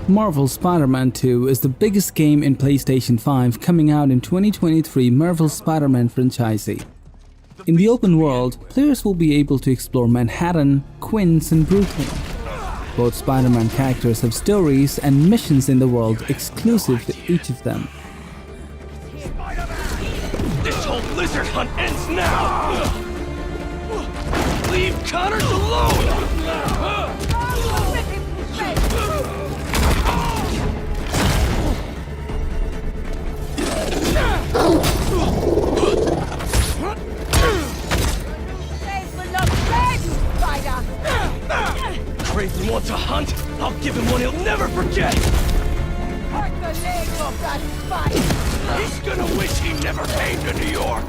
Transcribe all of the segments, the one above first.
Marvel's Spider-Man 2 is the biggest game in PlayStation 5 coming out in 2023 Marvel's Spider-Man franchise. In the open world, players will be able to explore Manhattan, Queens and Brooklyn. Both Spider-Man characters have stories and missions in the world exclusive to each of them. This whole lizard hunt ends now! Leave Connors alone! Craven wants a hunt? I'll give him one he'll never forget! Hurt the leg of that spider! He's gonna wish he never came to New York!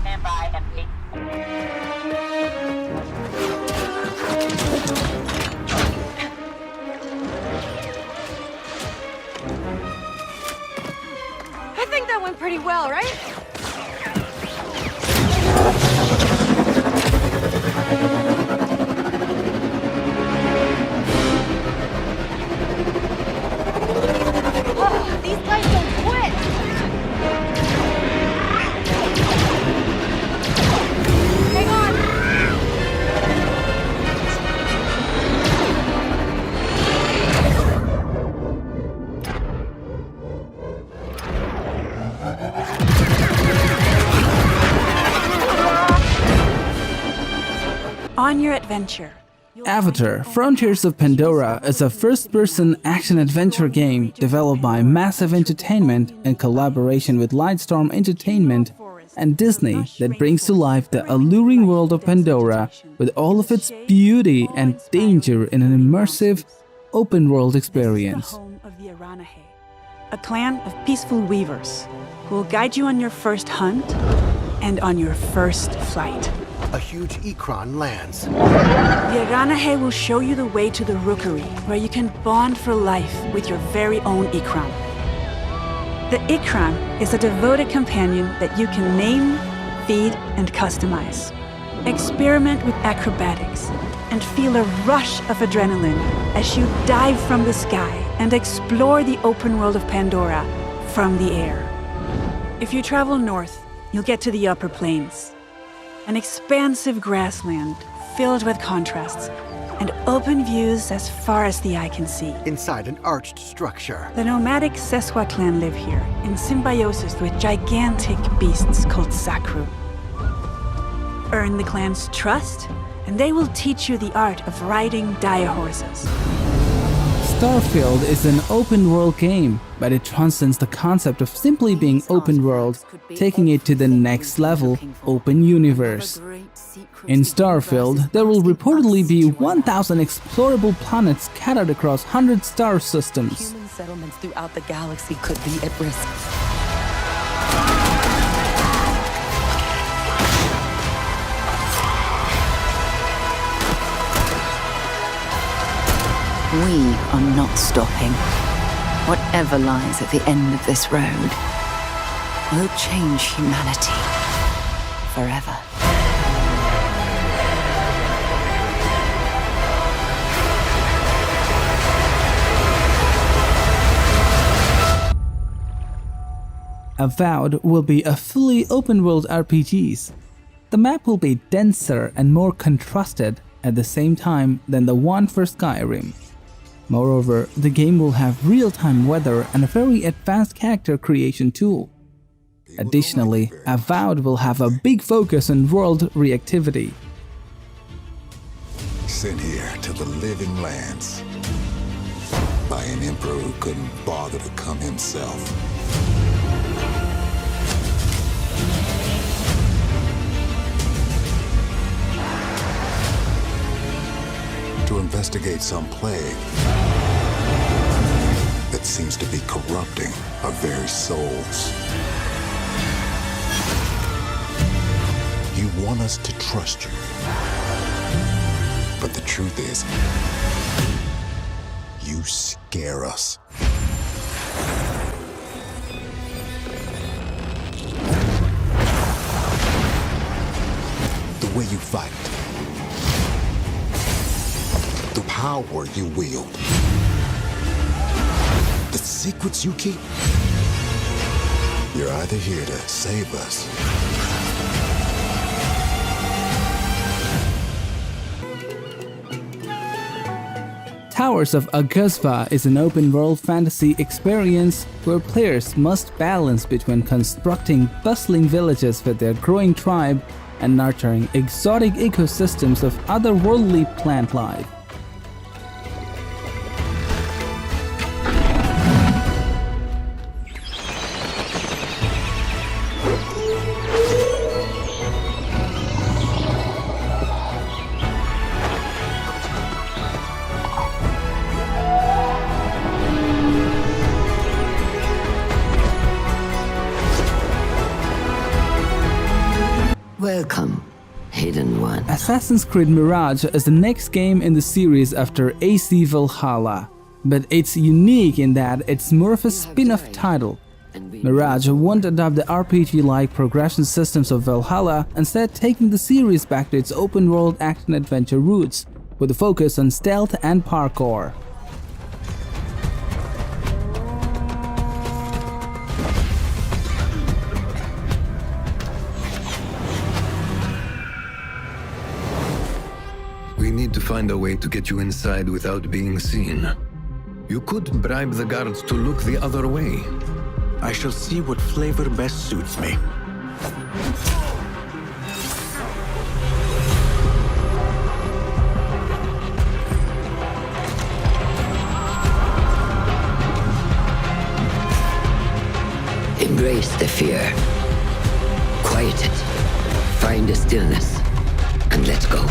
Stand by, empty. I think that went pretty well, right? Oh, these guys don't quit! Hang on! On your adventure. Avatar: Frontiers of Pandora is a first-person action-adventure game developed by Massive Entertainment in collaboration with Lightstorm Entertainment and Disney that brings to life the alluring world of Pandora with all of its beauty and danger in an immersive, open-world experience. The home of the Aranahe, a clan of peaceful weavers who will guide you on your first hunt and on your first flight. A huge Ikran lands. The Aranahe will show you the way to the Rookery, where you can bond for life with your very own Ikran. The Ikran is a devoted companion that you can name, feed, and customize. Experiment with acrobatics and feel a rush of adrenaline as you dive from the sky and explore the open world of Pandora from the air. If you travel north, you'll get to the upper plains. An expansive grassland filled with contrasts and open views as far as the eye can see. Inside an arched structure. The nomadic Seswa clan live here in symbiosis with gigantic beasts called Sakru. Earn the clan's trust, and they will teach you the art of riding dire horses. Starfield is an open-world game, but it transcends the concept of simply being open-world, taking it to the next level, open universe. In Starfield, there will reportedly be 1,000 explorable planets scattered across 100 star systems. Human settlements throughout the galaxy could be at risk. We are not stopping. Whatever lies at the end of this road will change humanity forever. Avowed will be a fully open-world RPG. The map will be denser and more contrasted at the same time than the one for Skyrim. Moreover, the game will have real-time weather and a very advanced character creation tool. Additionally, Avowed will have a big focus on world reactivity. Sent here to the living lands by an emperor who couldn't bother to come himself. To investigate some plague that seems to be corrupting our very souls. You want us to trust you. But the truth is, you scare us. way you fight, the power you wield, the secrets you keep. You're either here to save us Towers of Aghasba is an open-world fantasy experience where players must balance between constructing bustling villages with their growing tribe and nurturing exotic ecosystems of otherworldly plant life. Welcome, Hidden One. Assassin's Creed Mirage is the next game in the series after AC Valhalla, but it's unique in that it's more of a spin-off title. Mirage won't adopt the RPG-like progression systems of Valhalla, instead taking the series back to its open-world action-adventure roots, with a focus on stealth and parkour. We need to find a way to get you inside without being seen. You could bribe the guards to look the other way. I shall see what flavor best suits me. Embrace the fear. Quiet it. Find a stillness. And let's go.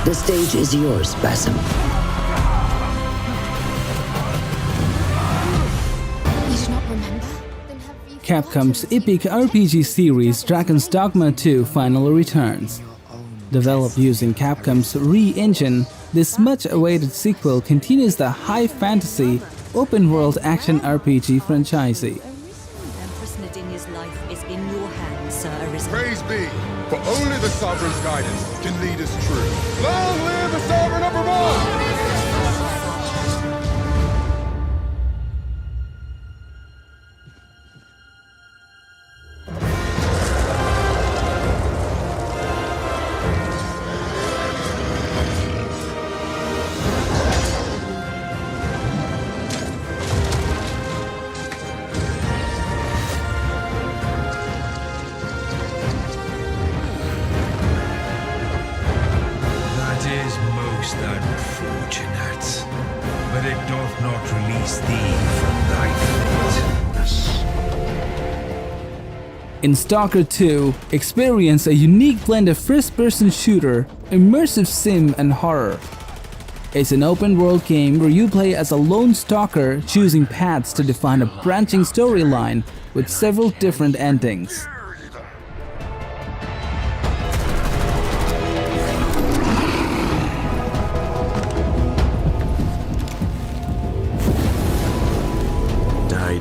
The stage is yours, Basim. You do not remember? Then have you Capcom's epic RPG series Dragon's Dogma II finally returns. Developed using Capcom's Re-engine, this much-awaited sequel continues the high fantasy, open-world action RPG franchise. Empress Nadinia's life is in your hands, Sir Arisen. Praise be, for only the Sovereign's guidance can lead us true. Long live the Sovereign of Vermont! Unfortunate, but it doth not release thee from thy faithfulness. In Stalker 2, experience a unique blend of first-person shooter, immersive sim, and horror. It's an open-world game where you play as a lone stalker, choosing paths to define a branching storyline with several different endings.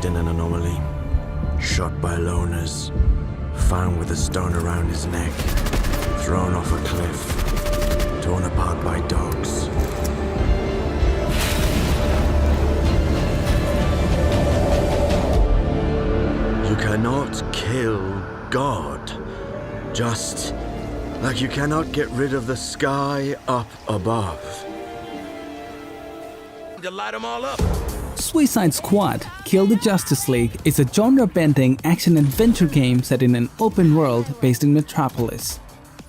In an anomaly, shot by loners, found with a stone around his neck, thrown off a cliff, torn apart by dogs. You cannot kill God, just like you cannot get rid of the sky up above. To light them all up. Suicide Squad Kill the Justice League is a genre-bending action-adventure game set in an open world based in Metropolis.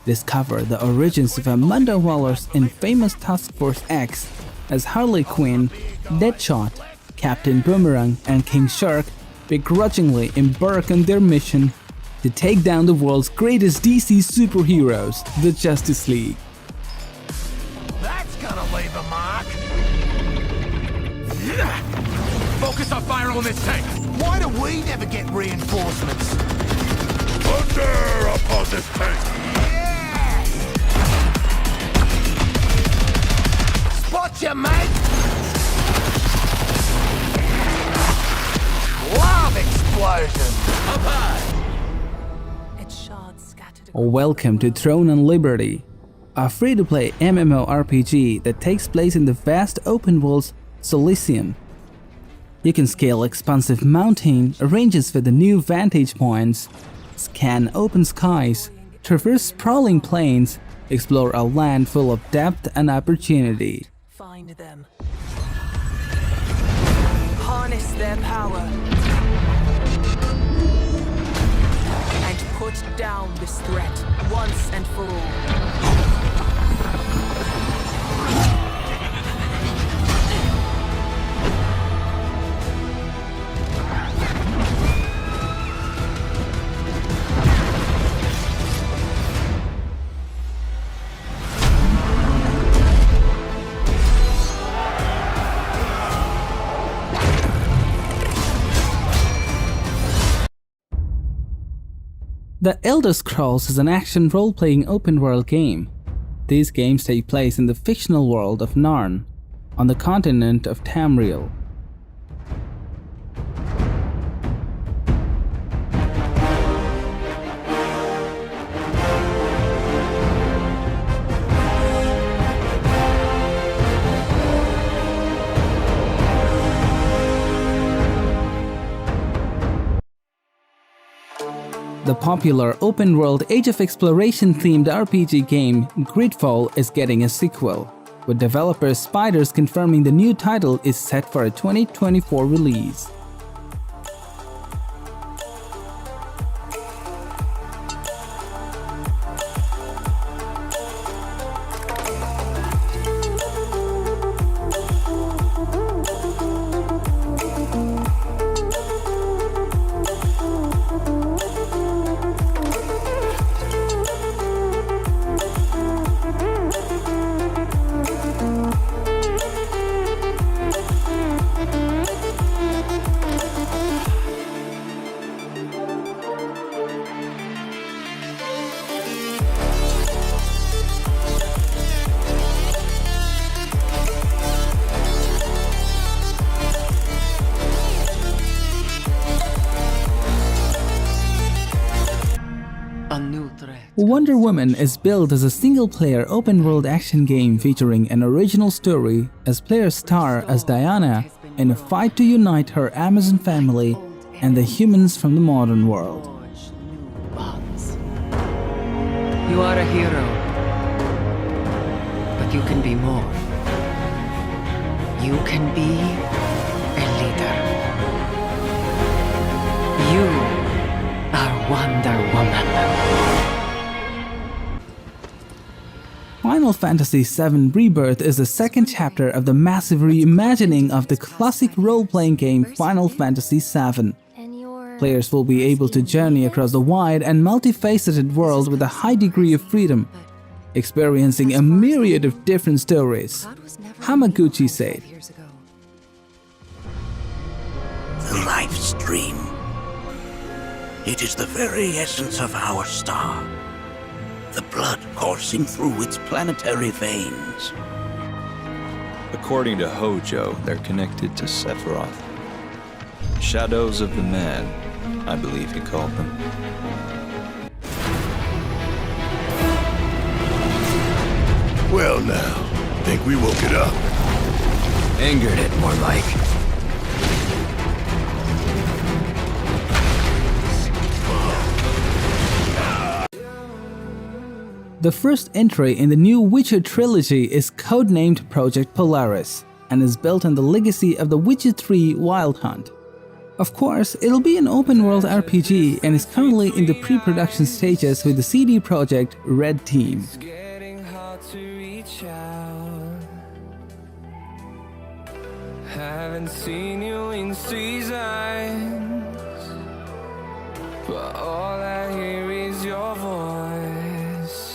Discover the origins of Amanda Waller's infamous Task Force X as Harley Quinn, Deadshot, Captain Boomerang, and King Shark begrudgingly embark on their mission to take down the world's greatest DC superheroes, the Justice League. That's gonna leave a mark. Focus Focus on fire on this tank! Why do we never get reinforcements? Thunder upon this tank! Spot you, mate! Love explosion! Up high! Welcome to Throne and Liberty, a free-to-play MMORPG that takes place in the vast open world Elysium. You can scale expansive mountain ranges with the new vantage points, scan open skies, traverse sprawling plains, explore a land full of depth and opportunity. Find them. Harness their power. And put down this threat once and for all. The Elder Scrolls is an action role-playing open-world game. These games take place in the fictional world of Narn, on the continent of Tamriel. The popular open-world Age of Exploration-themed RPG game GreedFall is getting a sequel, with developer Spiders confirming the new title is set for a 2024 release. Wonder Woman is billed as a single-player open-world action game featuring an original story as players star as Diana in a fight to unite her Amazon family and the humans from the modern world. You are a hero, but you can be more. You can be a leader. You are Wonder Woman. Final Fantasy VII Rebirth is the second chapter of the massive reimagining of the classic role-playing game Final Fantasy VII. Players will be able to journey across the wide and multifaceted world with a high degree of freedom, experiencing a myriad of different stories. Hamaguchi said, The life stream. It is the very essence of our star. The blood coursing through its planetary veins. According to Hojo, they're connected to Sephiroth. Shadows of the Man, I believe he called them. Well now, think we woke it up. Angered it, more like. The first entry in the new Witcher trilogy is codenamed Project Polaris and is built on the legacy of The Witcher 3 Wild Hunt. Of course, it'll be an open-world RPG and is currently in the pre-production stages with the CD Projekt Red team. Haven't seen you in seasons, but all I hear is your voice.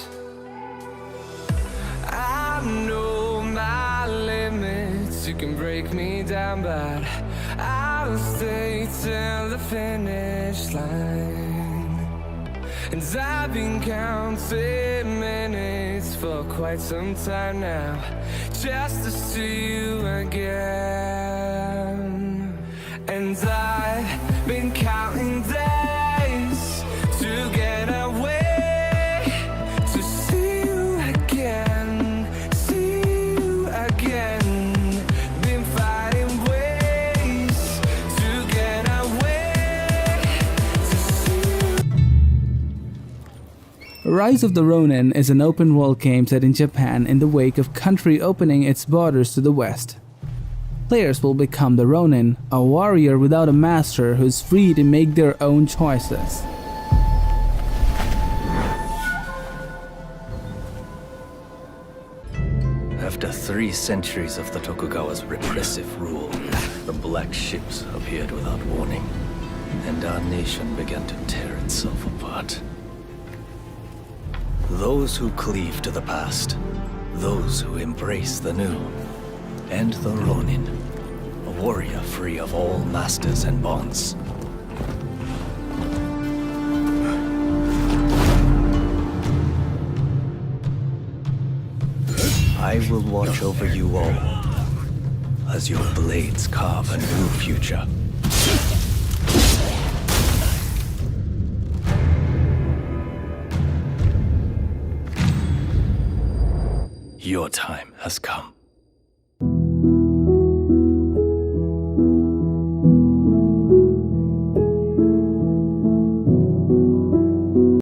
I know my limits, you can break me down, but I I will stay till the finish line. And I've been counting minutes for quite some time now, just to see you again. And I've been counting days to get away, to see you again, see you again. Been fighting ways to get away, to see you. Rise of the Ronin is an open-world game set in Japan in the wake of country opening its borders to the west. Players will become the Ronin, a warrior without a master who is free to make their own choices. After 3 centuries of the Tokugawa's repressive rule, the black ships appeared without warning, and our nation began to tear itself apart. Those who cleave to the past, those who embrace the new, and the Ronin, a warrior free of all masters and bonds. I will watch over you all as your blades carve a new future. Your time has come.